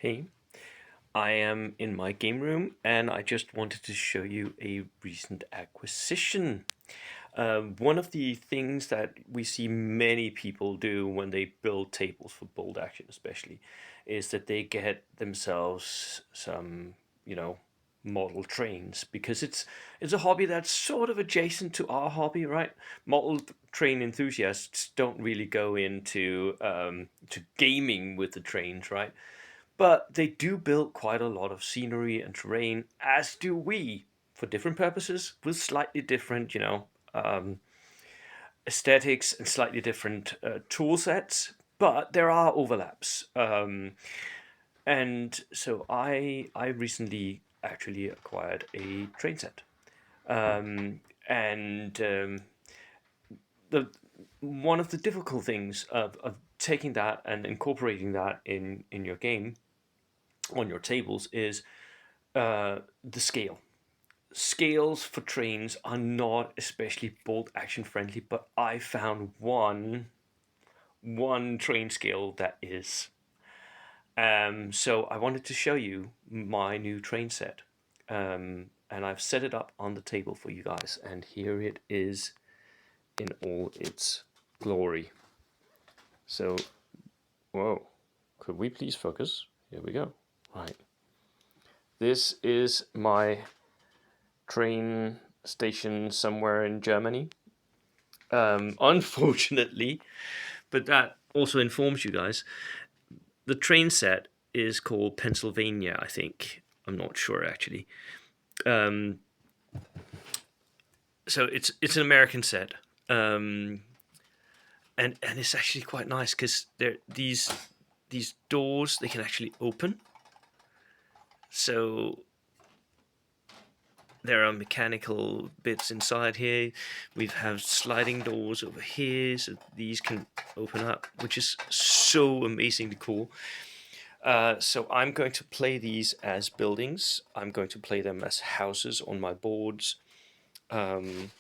Hey, I am in my game room and I just wanted to show you a recent acquisition. One of the things that we see many people do when they build tables for bolt action, especially, is that they get themselves some, you know, model trains because it's a hobby that's sort of adjacent to our hobby, right? Model train enthusiasts don't really go into to gaming with the trains, right? But they do build quite a lot of scenery and terrain, as do we, for different purposes, with slightly different, um, aesthetics and slightly different tool sets. But there are overlaps, and so I recently actually acquired a train set, and the one of the difficult things of taking that and incorporating that in your game on your tables is the scale. Scales for trains are not especially bolt action friendly, but I found one train scale that is. So I wanted to show you my new train set, and I've set it up on the table for you guys, and here it is in all its glory. So, whoa, could we please focus? Here we go. Right, this is my train station somewhere in Germany. Unfortunately, but that also informs you guys. The train set is called Pennsylvania, I think. I'm not sure actually. Um, so it's an American set, and it's actually quite nice because these doors they can actually open. So there are mechanical bits inside here. We have sliding doors over here, so these can open up, which is so amazingly cool. So I'm going to play these as buildings. I'm going to play them as houses on my boards. Um,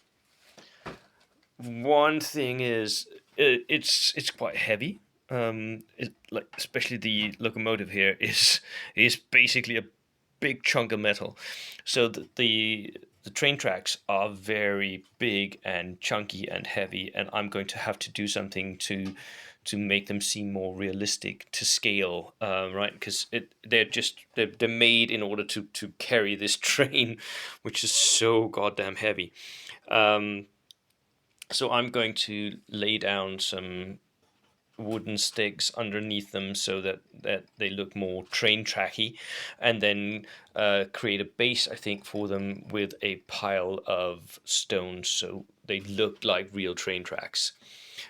One thing is, it's quite heavy. Like especially the locomotive here is basically a big chunk of metal. So the train tracks are very big and chunky and heavy, and I'm going to have to do something to make them seem more realistic to scale, right? Because they're made in order to carry this train, which is so goddamn heavy. Um, so I'm going to lay down some wooden sticks underneath them so that they look more train tracky, and then create a base, I think, for them with a pile of stones so they look like real train tracks.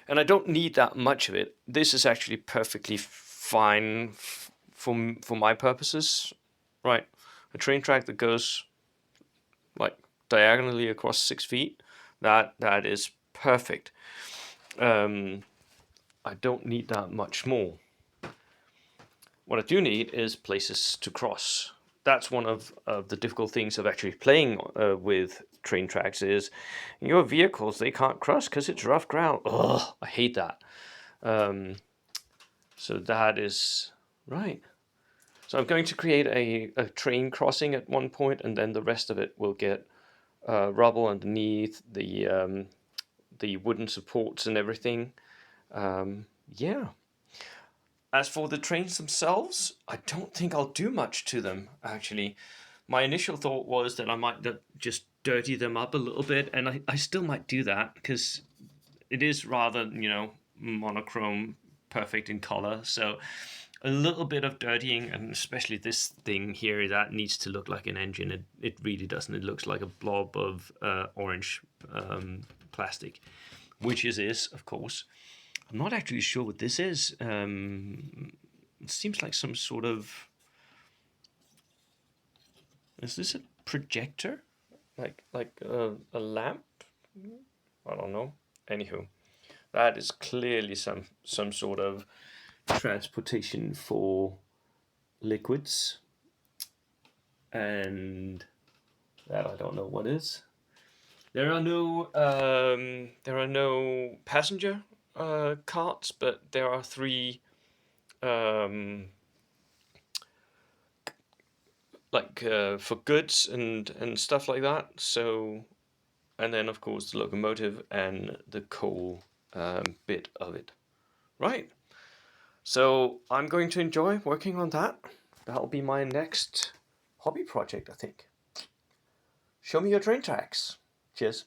And I don't need that much of it. This is actually perfectly fine for my purposes, right? A train track that goes like diagonally across 6 feet, that is perfect. Um, I don't need that much more. What I do need is places to cross. That's one of the difficult things of actually playing with train tracks is your vehicles they can't cross because it's rough ground. Ugh, I hate that. Um, so that is right. So I'm going to create a train crossing at one point, and then the rest of it will get rubble underneath the wooden supports and everything. Yeah. As for the trains themselves, I don't think I'll do much to them, actually. My initial thought was that I might just dirty them up a little bit, and I still might do that because it is rather, monochrome, perfect in color. So a little bit of dirtying, and especially this thing here, that needs to look like an engine. It really doesn't. It looks like a blob of orange plastic, which is, of course. I'm not actually sure what this is. It seems like some sort of. Is this a projector? Like a lamp? I don't know. Anywho, that is clearly some sort of transportation for liquids, and that I don't know what is. There are no passenger carts, but there are three um, like for goods and stuff like that. So, and then of course the locomotive and the coal bit of it. Right. So I'm going to enjoy working on that. That'll be my next hobby project, I think. Show me your train tracks. Cheers.